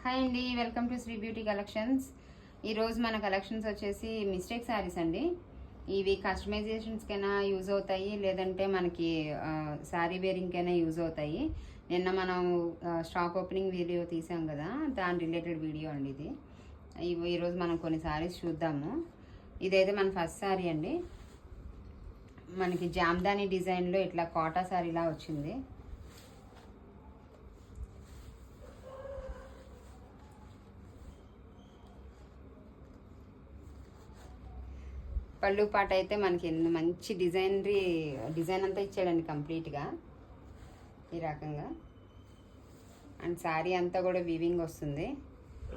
Hi అండి, welcome to Sri beauty collections. ఈరోజు మన కలెక్షన్స్ వచ్చేసి మిస్టేక్ శారీస్ అండి. ఇవి కస్టమైజేషన్స్కైనా యూజ్ అవుతాయి, లేదంటే మనకి శారీ వేరింగ్కైనా యూజ్ అవుతాయి. నిన్న మనం స్టాక్ ఓపెనింగ్ వీడియో తీసాం కదా, దాని రిలేటెడ్ వీడియో అండి ఇది. ఈరోజు మనం కొన్ని శారీస్ చూద్దాము. ఇదైతే మన ఫస్ట్ శారీ అండి. మనకి జామ్దాని డిజైన్లో ఇట్లా కోటా శారీలా వచ్చింది. పళ్ళు పాట అయితే మనకి మంచి డిజైన్ అంతా ఇచ్చాడండి కంప్లీట్గా ఈ రకంగా. అండ్ శారీ అంతా కూడా వీవింగ్ వస్తుంది,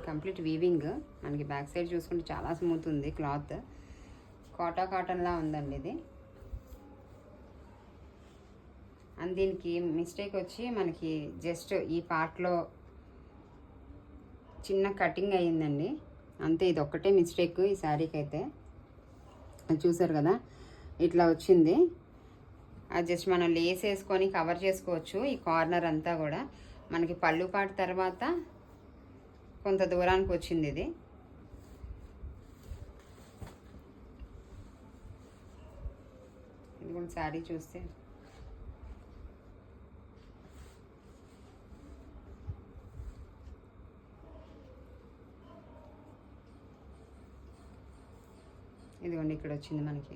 కంప్లీట్ వీవింగ్. మనకి బ్యాక్ సైడ్ చూసుకుంటే చాలా స్మూత్ ఉంది క్లాత్, కాటన్లా ఉందండి ఇది. అండ్ దీనికి మిస్టేక్ వచ్చి మనకి జస్ట్ ఈ పార్ట్లో చిన్న కటింగ్ అయ్యిందండి అంతే. ఇది ఒక్కటే మిస్టేక్ ఈ శారీకి అయితే. చూసారు కదా, ఇట్లా వచ్చింది. అది జస్ట్ మనం లేస్ వేసుకొని కవర్ చేసుకోవచ్చు. ఈ కార్నర్ అంతా కూడా మనకి పళ్ళు పాటు తర్వాత కొంత దూరానికి వచ్చింది ఇది. ఇది కూడా శారీ చూస్తే ఇదిగోండి, ఇక్కడ వచ్చింది మనకి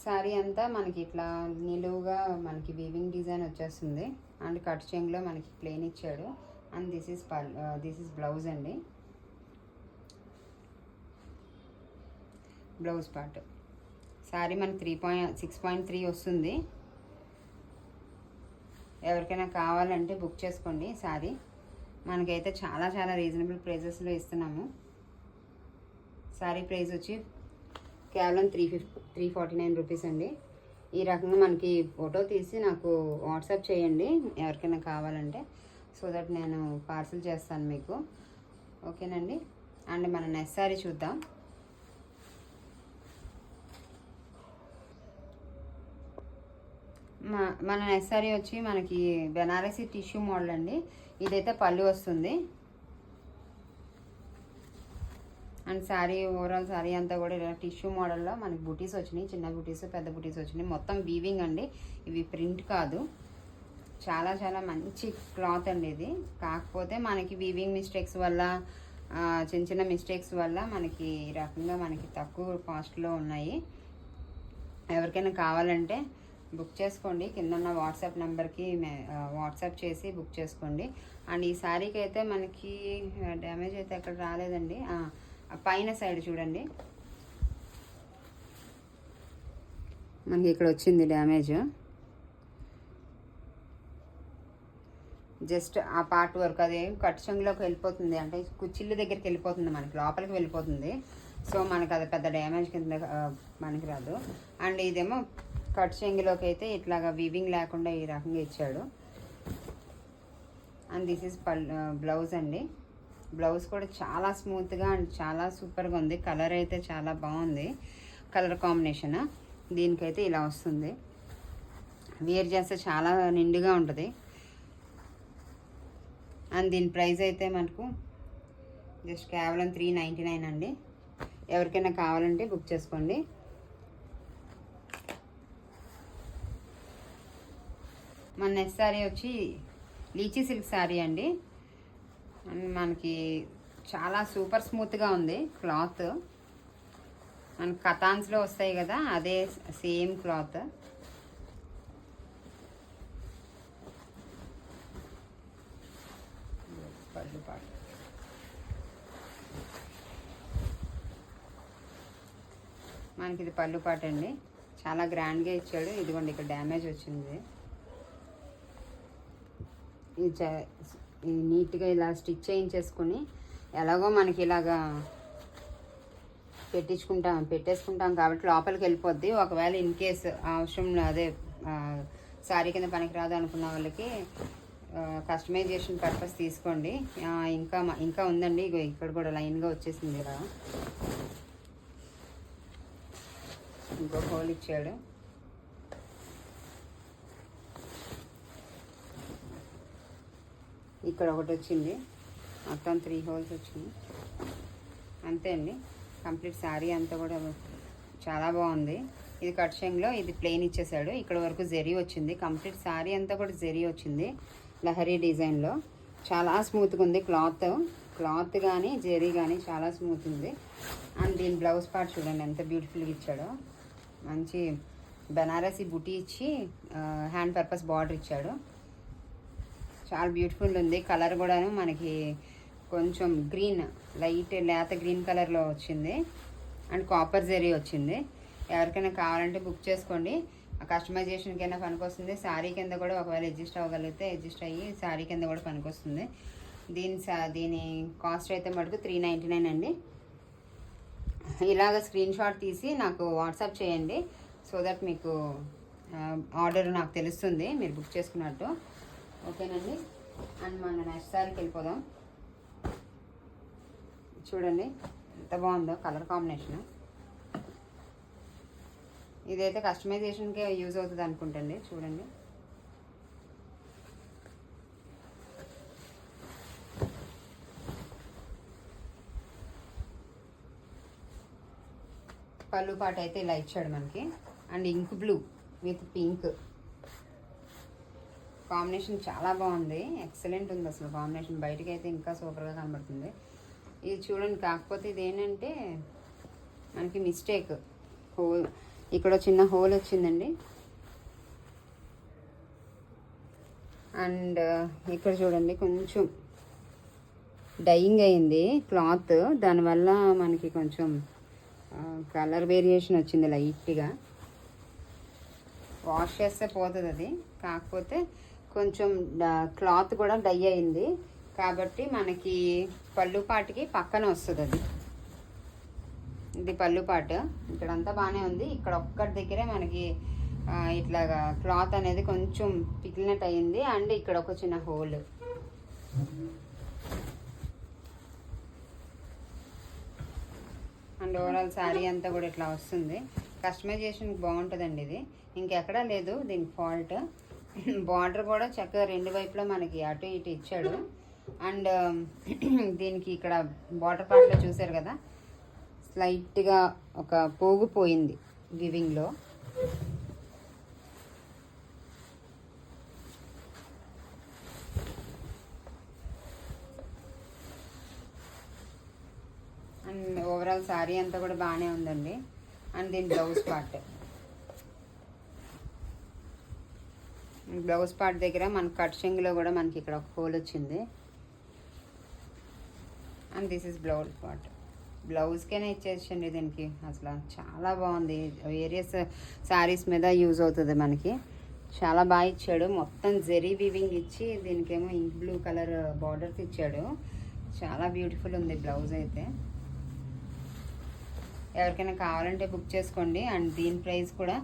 శారీ అంతా. మనకి ఇట్లా నిలువుగా మనకి వీవింగ్ డిజైన్ వచ్చేస్తుంది. అండ్ కట్ చెంగ్లో మనకి ప్లెయిన్ ఇచ్చాడు. అండ్ దిస్ ఈస్ బ్లౌజ్ అండి, బ్లౌజ్ పార్ట్. శారీ మనకి 6.3 వస్తుంది. ఎవరికైనా కావాలంటే బుక్ చేసుకోండి శారీ. మనకైతే చాలా రీజనబుల్ ప్రైజెస్లో ఇస్తున్నాము. శారీ ప్రైస్ వచ్చి కేవలం 349 రూపీస్ అండి. ఈ రకంగా మనకి ఫోటో తీసి నాకు వాట్సాప్ చేయండి ఎవరికైనా కావాలంటే, సో దట్ నేను పార్సిల్ చేస్తాను మీకు. ఓకేనండి. అండ్ మన నెక్స్ట్ శారీ చూద్దాం. మన నెక్స్ట్ శారీ వచ్చి మనకి బెనారసీ టిష్యూ మోడల్ అండి. ఇదైతే పళ్ళు వస్తుంది. అండ్ శారీ ఓవరాల్ శారీ అంతా కూడా ఇలా టిష్యూ మోడల్లో మనకి బుటీస్ వచ్చినాయి, చిన్న బుటీస్ పెద్ద బుటీస్ వచ్చినాయి. మొత్తం వీవింగ్ అండి, ఇవి ప్రింట్ కాదు. చాలా మంచి క్లాత్ అండి ఇది. కాకపోతే మనకి వీవింగ్ మిస్టేక్స్ వల్ల, చిన్న మిస్టేక్స్ వల్ల మనకి ఈ రకంగా మనకి తక్కువ కాస్ట్లో ఉన్నాయి. ఎవరికైనా కావాలంటే బుక్ చేసుకోండి. కింద ఉన్న వాట్సాప్ నెంబర్కి వాట్సాప్ చేసి బుక్ చేసుకోండి. అండ్ ఈ శారీకి అయితే మనకి డ్యామేజ్ అయితే ఎక్కడ రాలేదండి. పైన సైడ్ చూడండి, మనకి ఇక్కడ వచ్చింది డ్యామేజ్. జస్ట్ ఆ పార్ట్ వరకు అది కట్ చెంగులోకి వెళ్ళిపోతుంది, అంటే కుచ్చిళ్ళ దగ్గరికి వెళ్ళిపోతుంది, మనకి లోపలికి వెళ్ళిపోతుంది. సో మనకి అది పెద్ద డ్యామేజ్ కింద మనకి రాదు. అండ్ ఇదేమో కట్ చెంగులోకి అయితే ఇట్లాగా వీవింగ్ లేకుండా ఈ రకంగా ఇచ్చాడు. అండ్ దిస్ ఈజ్ బ్లౌజ్ అండి. బ్లౌజ్ కూడా చాలా స్మూత్గా అండ్ చాలా సూపర్గా ఉంది. కలర్ అయితే చాలా బాగుంది, కలర్ కాంబినేషన్. దీనికైతే ఇలా వస్తుంది. వేర్ చేస్తే చాలా నిండుగా ఉంటుంది. అండ్ దీని ప్రైస్ అయితే మనకు జస్ట్ కేవలం 399 అండి. ఎవరికైనా కావాలంటే బుక్ చేసుకోండి. మన నెక్స్ట్ శారీ వచ్చి లీచీ సిల్క్ శారీ అండి. మనకి చాలా సూపర్ స్మూత్గా ఉంది క్లాత్. మనకి కతాన్స్లో వస్తాయి కదా, అదే సేమ్ క్లాత్. పళ్ళు పాటు మనకి ఇది పళ్ళు పాట అండి. చాలా గ్రాండ్గా ఇచ్చాడు. ఇదిగోండి, ఇక్కడ డ్యామేజ్ వచ్చింది. ఇది నీట్గా ఇలా స్టిచ్ చేయించేసుకొని ఎలాగో మనకి ఇలాగా పెట్టేసుకుంటాం కాబట్టి లోపలికి వెళ్ళిపోద్ది. ఒకవేళ ఇన్ కేస్ అవసరం అదే శారీ కింద పనికిరాదు అనుకున్న వాళ్ళకి కస్టమైజేషన్ పర్పస్ తీసుకోండి. ఇంకా ఉందండి, ఇక్కడ కూడా లైన్గా వచ్చేసింది. ఇలా ఇంకో హోల్ ఇచ్చాడు. ఇక్కడ ఒకటి వచ్చింది, మొత్తం 3 హోల్స్ వచ్చినాయి. అంతే అండి. కంప్లీట్ శారీ అంతా కూడా చాలా బాగుంది. ఇది కట్ షేంగ్లో, ఇది ప్లెయిన్ ఇచ్చేసాడు. ఇక్కడ వరకు జెరీ వచ్చింది. కంప్లీట్ శారీ అంతా కూడా జెరీ వచ్చింది లహరీ డిజైన్లో. చాలా స్మూత్గా ఉంది క్లాత్ కానీ జెరీ కానీ చాలా స్మూత్ ఉంది. అండ్ దీని బ్లౌజ్ పార్ట్ చూడండి ఎంత బ్యూటిఫుల్గా ఇచ్చాడో. మంచి బెనారసీ బుటీ ఇచ్చి హ్యాండ్ పర్పస్ బార్డర్ ఇచ్చాడు. చాలా బ్యూటిఫుల్ ఉంది. కలర్ కూడాను మనకి కొంచెం గ్రీన్, లైట్ లేత గ్రీన్ కలర్లో వచ్చింది. అండ్ కాపర్ జెరీ వచ్చింది. ఎవరికైనా కావాలంటే బుక్ చేసుకోండి. కస్టమైజేషన్కైనా పనికొస్తుంది. శారీ కింద కూడా ఒకవేళ అడ్జస్ట్ అవ్వగలిగితే అడ్జస్ట్ అయ్యి శారీ కింద కూడా పనికొస్తుంది. దీని కాస్ట్ అయితే మటుకు 399 అండి. ఇలాగ స్క్రీన్ షాట్ తీసి నాకు వాట్సాప్ చేయండి. సో దట్ మీకు ఆర్డర్ నాకు తెలుస్తుంది మీరు బుక్ చేసుకున్నట్టు. ఓకేనండి. అండ్ మన నెక్స్ట్ సారికి వెళ్ళిపోదాం. చూడండి ఎంత బాగుందో కలర్ కాంబినేషన్. ఇదైతే కస్టమైజేషన్కే యూజ్ అవుతుంది అనుకుంటండి. చూడండి పళ్ళు పాట అయితే ఇలా ఇచ్చాడు మనకి. And ink blue with pink combination చాలా బాగుంది. ఎక్సలెంట్ ఉంది అసలు కాంబినేషన్. బయటకి అయితే ఇంకా సూపర్గా కనబడుతుంది. ఇది చూడండి. కాకపోతే ఇది ఏంటంటే మనకి మిస్టేక్, హోల్ ఇక్కడ చిన్న హోల్ వచ్చిందండి. అండ్ ఇక్కడ చూడండి కొంచెం డైయింగ్ అయింది క్లాత్. దానివల్ల మనకి కొంచెం కలర్ వేరియేషన్ వచ్చింది లైట్గా. వాష్ చేస్తే పోతుంది అది. కాకపోతే కొంచెం క్లాత్ కూడా డై అయింది కాబట్టి మనకి పళ్ళు పాటికి పక్కన వస్తుంది అది. ఇది పళ్ళు పాటు. ఇక్కడంతా బాగానే ఉంది. ఇక్కడ ఒక్కటి దగ్గరే మనకి ఇట్లాగా క్లాత్ అనేది కొంచెం పిగిలినట్టు అయింది. అండ్ ఇక్కడ ఒక చిన్న హోల్. అండ్ ఓవరాల్ శారీ అంతా కూడా ఇట్లా వస్తుంది. కస్టమైజేషన్ బాగుంటుందండి ఇది. ఇంకెక్కడా లేదు దీనికి ఫాల్ట్. బార్డర్ కూడా చక్కగా 2 వైపులా మనకి అటు ఇటు ఇచ్చాడు. అండ్ దీనికి ఇక్కడ బార్డర్ పార్ట్లో చూసారు కదా, స్లైట్గా ఒక పోగు పోయింది వివింగ్లో. అండ్ ఓవరాల్ శారీ అంతా కూడా బాగానే ఉందండి. అండ్ దీని బ్లౌజ్ పార్ట్ దగ్గర మన కట్ షెంగ్లో కూడా మనకి ఇక్కడ ఒక హోల్ వచ్చింది. And this is blouse part. బ్లౌజ్కైనా ఇచ్చేసండి దీనికి. అసలు చాలా బాగుంది. వేరియస్ శారీస్ మీద యూజ్ అవుతుంది మనకి. చాలా బాగా ఇచ్చాడు. మొత్తం జెరీ వీవింగ్ ఇచ్చి దీనికేమో ఇంక్ బ్లూ కలర్ బార్డర్స్ ఇచ్చాడు. చాలా బ్యూటిఫుల్ ఉంది బ్లౌజ్ అయితే. ఎవరికైనా కావాలంటే బుక్ చేసుకోండి. అండ్ దీని ప్రైస్ కూడా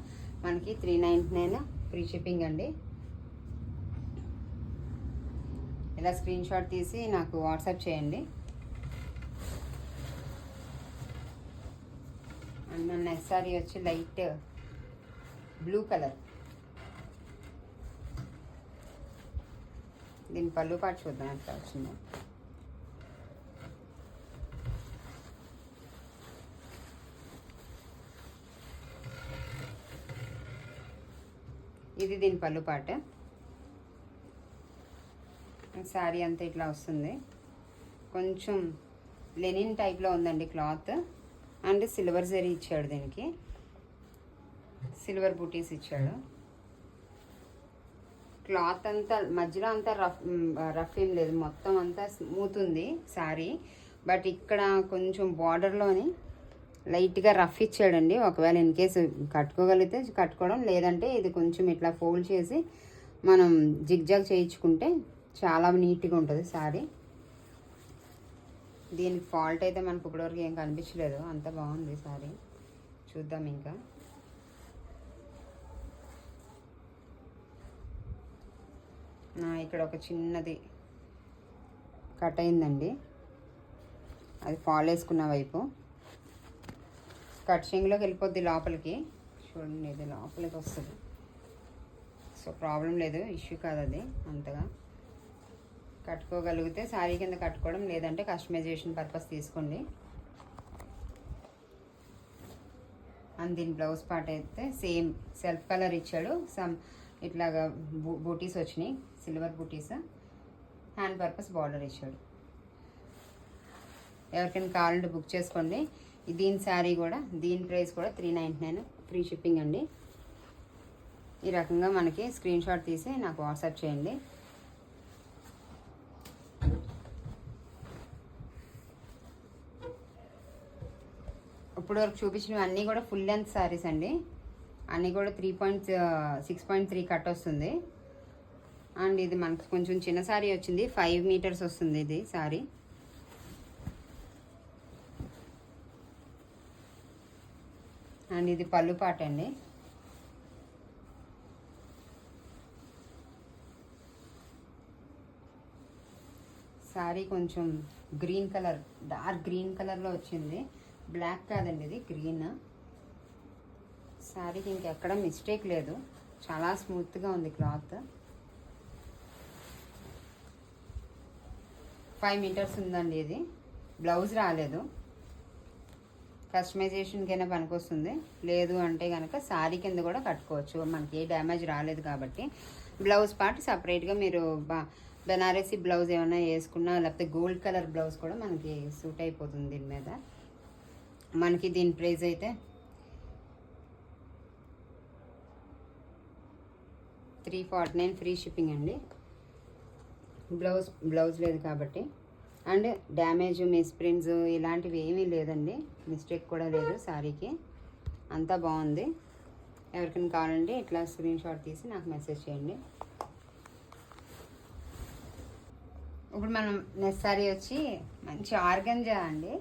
మనకి 399 ఫ్రీ షిప్పింగ్ అండి. ఇలా స్క్రీన్ షాట్ తీసి నాకు వాట్సాప్ చేయండి. అండ్ మన నెక్స్ట్ సారీ వచ్చి లైట్ బ్లూ కలర్. దీని పళ్ళు పాటు చూద్దాం ఎట్లా వచ్చిందో. ఇది దీని పళ్ళు పాట. శారీ అంతా ఇట్లా వస్తుంది. కొంచెం లెనిన్ టైప్లో ఉందండి క్లాత్. అండ్ సిల్వర్ జరీ ఇచ్చాడు. దీనికి సిల్వర్ బూటీస్ ఇచ్చాడు. క్లాత్ అంతా మధ్యలో అంతా రఫ్ ఏం లేదు, మొత్తం అంతా స్మూత్ ఉంది శారీ. బట్ ఇక్కడ కొంచెం బార్డర్లోని లైట్గా రఫ్ ఇచ్చాడండి. ఒకవేళ ఇన్ కేసు కట్టుకోగలిగితే కట్టుకోవడం, లేదంటే ఇది కొంచెం ఇట్లా ఫోల్డ్ చేసి మనం జిగ్జాగ్ చేయించుకుంటే చాలా నీట్గా ఉంటుంది శారీ. దీనికి ఫాల్ట్ అయితే మనకు ఇప్పటివరకు ఏం కనిపించలేదు. అంత బాగుంది శారీ. చూద్దాం ఇంకా. ఇక్కడ ఒక చిన్నది కట్ అయిందండి. అది ఫాల్ వేసుకున్న వైపు కట్ షేంగ్లోకి వెళ్ళిపోద్ది లోపలికి. చూడండి ఇది లోపలికి వస్తుంది. సో ప్రాబ్లం లేదు, ఇష్యూ కాదు అది అంతగా. కట్టుకోగలిగితే శారీ కింద కట్టుకోవడం, లేదంటే కస్టమైజేషన్ పర్పస్ తీసుకోండి. అండ్ దీని బ్లౌజ్ పార్ట్ అయితే సేమ్ సెల్ఫ్ కలర్ ఇచ్చాడు. సమ్ ఇట్లాగా బూటీస్ వచ్చినాయి, సిల్వర్ బూటీస్. హ్యాండ్ పర్పస్ బార్డర్ ఇచ్చాడు. ఎవరికైనా కావాలంటే బుక్ చేసుకోండి. దీని శారీ కూడా, దీని ప్రైస్ కూడా 399, ఫ్రీ షిప్పింగ్ అండి. ఈ రకంగా మనకి స్క్రీన్ షాట్ తీసి నాకు వాట్సాప్ చేయండి. ఇప్పుడు వరకు చూపించినవి అన్నీ కూడా ఫుల్ లెంత్ శారీస్ అండి. అన్నీ కూడా 6.3 కట్ వస్తుంది. అండ్ ఇది మనకు కొంచెం చిన్న శారీ వచ్చింది, 5 మీటర్స్ వస్తుంది ఇది శారీ. అండ్ ఇది పళ్ళు పాట అండి. శారీ కొంచెం గ్రీన్ కలర్, డార్క్ గ్రీన్ కలర్లో వచ్చింది. బ్లాక్ కాదండి, ఇది గ్రీన్. శారీకి ఇంకెక్కడ మిస్టేక్ లేదు, చాలా స్మూత్గా ఉంది క్లాత్. 5 మీటర్స్ ఉందండి ఇది. బ్లౌజ్ రాలేదు, కస్టమైజేషన్కైనా పనికొస్తుంది. లేదు అంటే కనుక శారీ కింద కూడా కట్టుకోవచ్చు, మనకి ఏ డ్యామేజ్ రాలేదు కాబట్టి. బ్లౌజ్ పార్ట్ సపరేట్గా మీరు బెనారసీ బ్లౌజ్ ఏమైనా వేసుకున్నా, లేకపోతే గోల్డ్ కలర్ బ్లౌజ్ కూడా మనకి సూట్ అయిపోతుంది దీని మీద. మనకి దీని ప్రైస్ అయితే 349, ఫ్రీ షిప్పింగ్ అండి. బ్లౌజ్ లేదు కాబట్టి. అండ్ డ్యామేజ్, మిస్ప్రింట్స్ ఇలాంటివి ఏమీ లేదండి, మిస్టేక్ కూడా లేదు శారీకి. అంతా బాగుంది. ఎవరికైనా కావాలంటే ఇట్లా స్క్రీన్ షాట్ తీసి నాకు మెసేజ్ చేయండి. ఇప్పుడు మనం నెక్స్ట్ శారీ వచ్చి మంచి ఆర్గంజా అండి.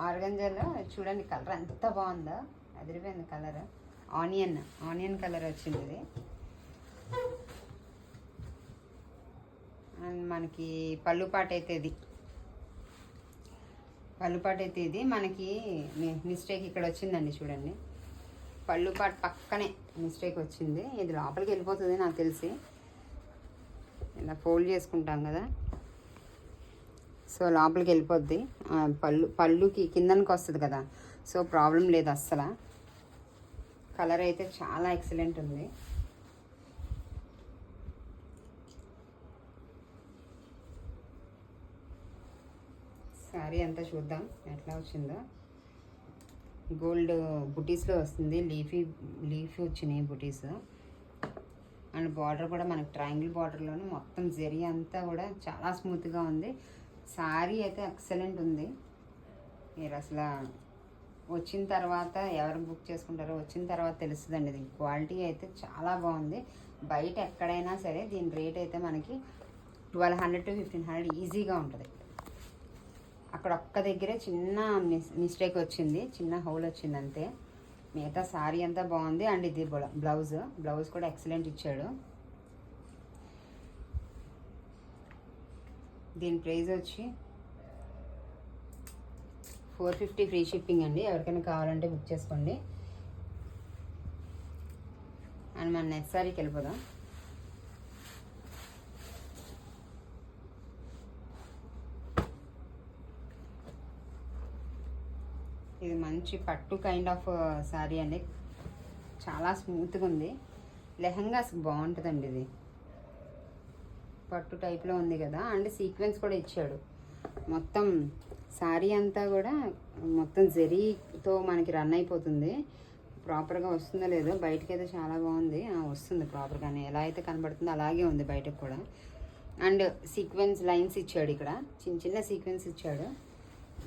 ఆర్గంజాలో చూడండి కలర్ ఎంత బాగుందో, అదిరిపోయింది కలర్. ఆనియన్ కలర్ వచ్చింది ఇది. అండ్ మనకి పళ్ళు పాట అయితే ఇది మనకి మిస్టేక్ ఇక్కడ వచ్చిందండి, చూడండి. పళ్ళు పాట పక్కనే మిస్టేక్ వచ్చింది. ఇది లోపలికి వెళ్ళిపోతుంది నాకు తెలిసి, ఇలా ఫోల్డ్ చేసుకుంటాం కదా, సో లోపలికి వెళ్ళిపోద్ది. పళ్ళుకి కిందనికి వస్తుంది కదా, సో ప్రాబ్లం లేదు అస్సలు. కలర్ అయితే చాలా ఎక్సలెంట్ ఉంది. శారీ అంతా చూద్దాం ఎట్లా వచ్చిందో. గోల్డ్ బుటీస్లో వస్తుంది, లీఫీ వచ్చినాయి బుటీస్. అండ్ బార్డర్ కూడా మనకి ట్రయాంగిల్ బార్డర్లోనే మొత్తం జరీ అంతా కూడా చాలా స్మూత్గా ఉంది. శారీ అయితే ఎక్సలెంట్ ఉంది. మీరు అసలు వచ్చిన తర్వాత ఎవరు బుక్ చేసుకుంటారో వచ్చిన తర్వాత తెలుస్తుందండి. దీని క్వాలిటీ అయితే చాలా బాగుంది. బయట ఎక్కడైనా సరే దీని రేట్ అయితే మనకి 1200 to 1500 ఈజీగా ఉంటుంది. అక్కడ ఒక్క దగ్గరే చిన్న మిస్టేక్ వచ్చింది, చిన్న హోల్ వచ్చింది అంతే. మిగతా శారీ అంతా బాగుంది. అండ్ ఇది బ్లౌజ్ కూడా ఎక్సలెంట్ ఇచ్చాడు. దీని ప్రైస్ వచ్చి 450, ఫ్రీ షిప్పింగ్ అండి. ఎవరికైనా కావాలంటే బుక్ చేసుకోండి. అండ్ మన నెక్స్ట్ శారీకి వెళ్ళిపోదాం. ఇది మంచి పట్టు కైండ్ ఆఫ్ శారీ అండి, చాలా స్మూత్గా ఉంది. లెహంగాస్ బాగుంటుందండి. ఇది పట్టు టైప్లో ఉంది కదా, అండ్ సీక్వెన్స్ కూడా ఇచ్చాడు. మొత్తం శారీ అంతా కూడా మొత్తం జరీతో మనకి రన్ అయిపోతుంది. ప్రాపర్గా వస్తుందో లేదో, బయటకి అయితే చాలా బాగుంది, వస్తుంది ప్రాపర్గానే. ఎలా అయితే కనబడుతుందో అలాగే ఉంది బయటకు కూడా. అండ్ సీక్వెన్స్ లైన్స్ ఇచ్చాడు, ఇక్కడ చిన్న చిన్న సీక్వెన్స్ ఇచ్చాడు.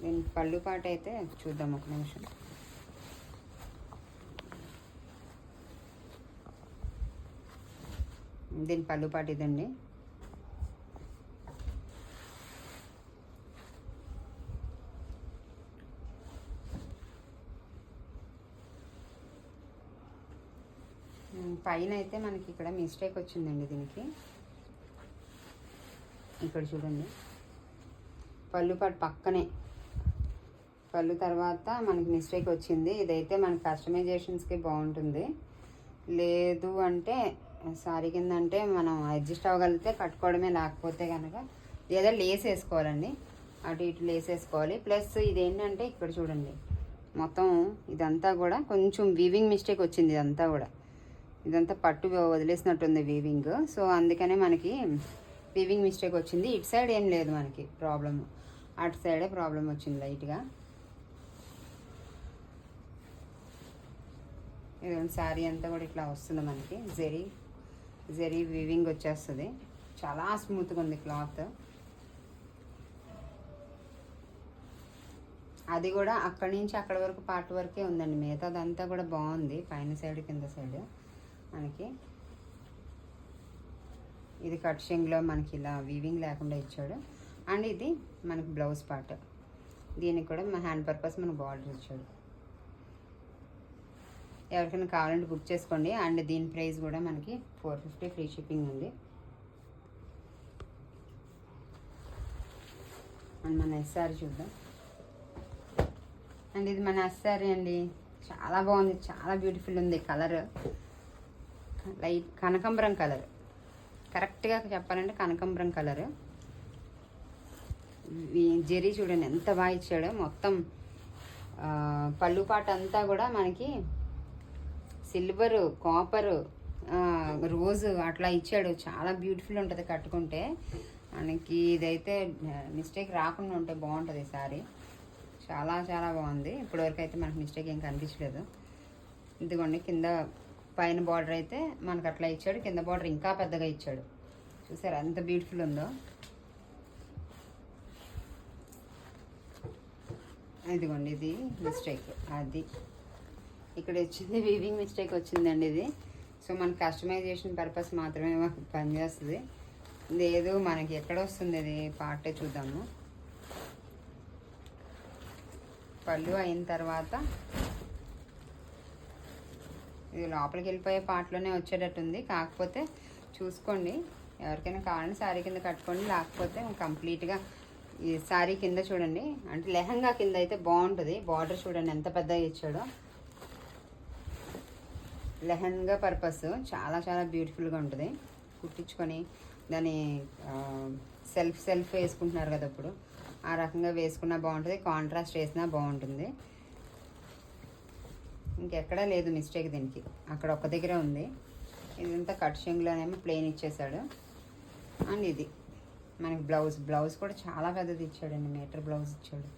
దీని పళ్ళు పాట అయితే చూద్దాం ఒక నిమిషం. దీని పళ్ళు పాట ఇదండి. పైన అయితే మనకి ఇక్కడ మిస్టేక్ వచ్చిందండి దీనికి. ఇక్కడ చూడండి, పళ్ళు పాటు పక్కనే పళ్ళు తర్వాత మనకి మిస్టేక్ వచ్చింది. ఇదైతే మన కస్టమైజేషన్స్కి బాగుంటుంది. లేదు అంటే శారీ కింద అంటే మనం అడ్జస్ట్ అవ్వగలిగితే కట్టుకోవడమే, లేకపోతే కనుక లేదా లేస్ వేసుకోవాలండి, అటు ఇటు లేస్ వేసుకోవాలి. ప్లస్ ఇదేంటంటే ఇక్కడ చూడండి మొత్తం ఇదంతా కూడా కొంచెం వీవింగ్ మిస్టేక్ వచ్చింది. ఇదంతా పట్టు వదిలేసినట్టుంది వీవింగ్. సో అందుకనే మనకి వీవింగ్ మిస్టేక్ వచ్చింది. ఇటు సైడ్ ఏం లేదు మనకి ప్రాబ్లమ్, అటు సైడే ప్రాబ్లం వచ్చింది లైట్గా. ఇదంతా శారీ అంతా కూడా ఇట్లా వస్తుంది మనకి, జరీ వీవింగ్ వచ్చేస్తుంది. చాలా స్మూత్గా ఉంది క్లాత్. అది కూడా అక్కడి నుంచి అక్కడి వరకు పార్ట్ వరకే ఉందండి, మిగతాదంతా కూడా బాగుంది. పైన సైడ్ కింద సైడ్ మనకి ఇది కట్ షింగ్లో మనకి ఇలా వీవింగ్ లేకుండా ఇచ్చాడు. అండ్ ఇది మనకి బ్లౌజ్ పార్ట్, దీనికి కూడా మా హ్యాండ్ పర్పస్ మనకు బార్డర్ ఇచ్చాడు. ఎవరికైనా కావాలంటే బుక్ చేసుకోండి. అండ్ దీని ప్రైస్ కూడా మనకి 450 ఫ్రీ షిప్పింగ్ ఉంది. అండ్ మన ఎస్ఆర్ చూద్దాం. అండ్ ఇది మన ఎస్ఆర్ అండి, చాలా బాగుంది, చాలా బ్యూటిఫుల్ ఉంది. కలర్ లైట్ కనకాంబరం కలర్, కరెక్ట్గా చెప్పాలంటే కనకాంబరం కలర్. జెరీ చూడండి ఎంత బాగా ఇచ్చాడో. మొత్తం పళ్ళు పాట అంతా కూడా మనకి సిల్వర్, కాపర్, రోజు అట్లా ఇచ్చాడు. చాలా బ్యూటిఫుల్ ఉంటుంది కట్టుకుంటే. మనకి ఇదైతే మిస్టేక్ రాకుండా ఉంటే బాగుంటుంది సారీ. చాలా చాలా బాగుంది. ఇప్పటివరకు అయితే మనకు మిస్టేక్ ఏం కనిపించలేదు. ఇదిగోండి కింద పైన బార్డర్ అయితే మనకు అట్లా ఇచ్చాడు, కింద బార్డర్ ఇంకా పెద్దగా ఇచ్చాడు. చూసారు ఎంత బ్యూటిఫుల్ ఉందో. ఇదిగోండి ఇది మిస్టేక్, అది ఇక్కడ వచ్చింది వీవింగ్ మిస్టేక్ వచ్చిందండి ఇది. సో మన కస్టమైజేషన్ పర్పస్ మాత్రమే పనిచేస్తుంది. లేదు మనకి ఎక్కడ వస్తుంది ఇది పార్టే చూద్దాము. పళ్ళు అయిన తర్వాత ఇది లోపలికి వెళ్ళిపోయే పార్ట్లోనే వచ్చేటట్టుంది. కాకపోతే చూసుకోండి, ఎవరికైనా కావాలంటే శారీ కింద కట్టుకోండి, లేకపోతే కంప్లీట్గా ఈ శారీ కింద చూడండి. అంటే లెహంగా కింద అయితే బాగుంటుంది. బార్డర్ చూడండి ఎంత పెద్దగా ఇచ్చాడో. లెహంగా పర్పస్ చాలా చాలా బ్యూటిఫుల్గా ఉంటుంది. కుట్టించుకొని దాన్ని సెల్ఫ్ వేసుకుంటున్నారు కదా ఇప్పుడు, ఆ రకంగా వేసుకున్నా బాగుంటుంది, కాంట్రాస్ట్ వేసినా బాగుంటుంది. ఇంకెక్కడా లేదు మిస్టేక్ దీనికి, అక్కడ ఒక్క దగ్గర ఉంది. ఇదంతా కట్ షింగ్లోనేమో ప్లెయిన్ ఇచ్చేసాడు. అండ్ ఇది మనకి బ్లౌజ్ కూడా చాలా పెద్దది ఇచ్చాడండి, మీటర్ బ్లౌజ్ ఇచ్చాడు.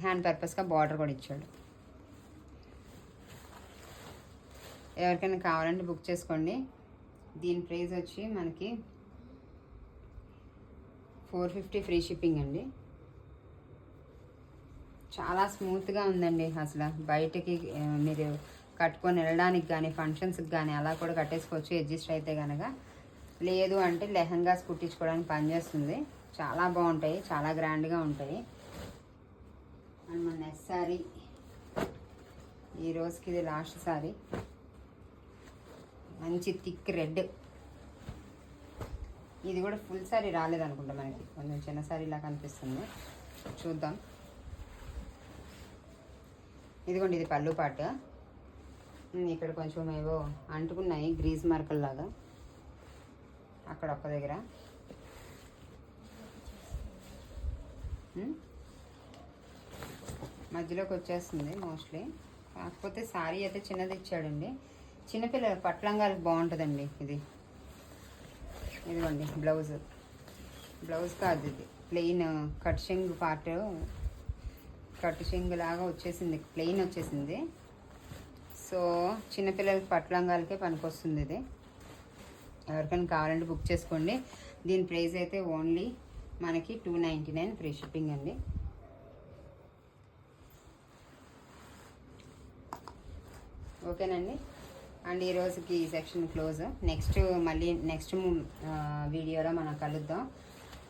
హ్యాండ్ పర్పస్గా బార్డర్ కూడా ఇచ్చాడు. ఎవరికైనా కావాలంటే బుక్ చేసుకోండి. దీని ప్రైస్ వచ్చి మనకి 450 ఫ్రీ షిప్పింగ్ అండి. చాలా స్మూత్గా ఉందండి. అసలు బయటకి మీరు కట్టుకొని వెళ్ళడానికి కానీ ఫంక్షన్స్కి కానీ అలా కూడా కట్టేసుకోవచ్చు అడ్జస్ట్ అయితే కనుక. లేదు అంటే లెహంగాస్ కుట్టించుకోవడానికి పనిచేస్తుంది. చాలా బాగుంటాయి, చాలా గ్రాండ్గా ఉంటాయి. అండ్ మన నెక్స్ట్ సారీ, ఈ రోజుకి ఇది లాస్ట్ సారీ. మంచి థిక్ రెడ్. ఇది కూడా ఫుల్ సారీ రాలేదనుకుంటా, మనకి కొంచెం చిన్న సారీ ఇలా కనిపిస్తుంది. చూద్దాం. ఇదిగోండి ఇది పళ్ళు పాట. ఇక్కడ కొంచెం ఏవో అంటుకున్నాయి గ్రీజ్ మార్కల్లాగా అక్కడ ఒక్క దగ్గర. మధ్యలోకి వచ్చేస్తుంది మోస్ట్లీ. కాకపోతే సారీ అయితే చిన్నది ఇచ్చాడండి. చిన్నపిల్లల పట్లంగాలకు బాగుంటుందండి ఇది. ఇదిగోండి బ్లౌజ్ కాదు ఇది, ప్లెయిన్ కట్ షింగ్ పార్ట్, కట్ షింగ్ లాగా వచ్చేసింది, ప్లెయిన్ వచ్చేసింది. సో చిన్నపిల్లలకి పట్లంగాలకే పనికొస్తుంది ఇది. ఎవరికైనా కావాలంటే బుక్ చేసుకోండి. దీని ప్రైస్ అయితే ఓన్లీ మనకి 299 ఫ్రీ షిప్పింగ్ అండి. ఓకేనండి. అండ్ ఈ రోజుకి ఈ సెక్షన్ క్లోజ్. మళ్ళీ నెక్స్ట్ వీడియోలో మనం కలుద్దాం.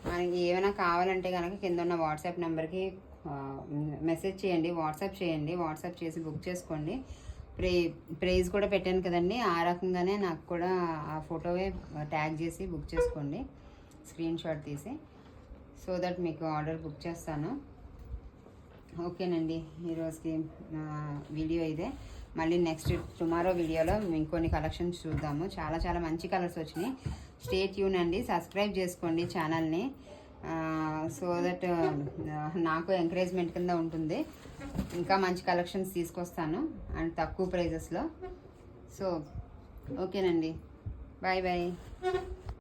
మనకి ఏమైనా కావాలంటే కనుక కింద ఉన్న వాట్సాప్ నెంబర్కి మెసేజ్ చేయండి, వాట్సాప్ చేసి బుక్ చేసుకోండి. ప్రైజ్ కూడా పెట్టాను కదండి, ఆ రకంగానే నాకు కూడా ఆ ఫోటోవే ట్యాగ్ చేసి బుక్ చేసుకోండి, స్క్రీన్ షాట్ తీసి, సో దట్ మీకు ఆర్డర్ బుక్ చేస్తాను. ఓకేనండి. ఈరోజుకి వీడియో ఇదే. మళ్ళీ నెక్స్ట్ టుమారో వీడియోలో ఇంకొన్ని కలెక్షన్స్ చూద్దాము. చాలా చాలా మంచి కలర్స్ వచ్చినాయి. స్టే ట్యూన్ అండి, సబ్స్క్రైబ్ చేసుకోండి ఛానల్ని. సో దట్ నాకు ఎంకరేజ్మెంట్ కింద ఉంటుంది. ఇంకా మంచి కలెక్షన్స్ తీసుకొస్తాను అండ్ తక్కువ ప్రైజెస్లో. సో ఓకేనండి, బాయ్ బాయ్.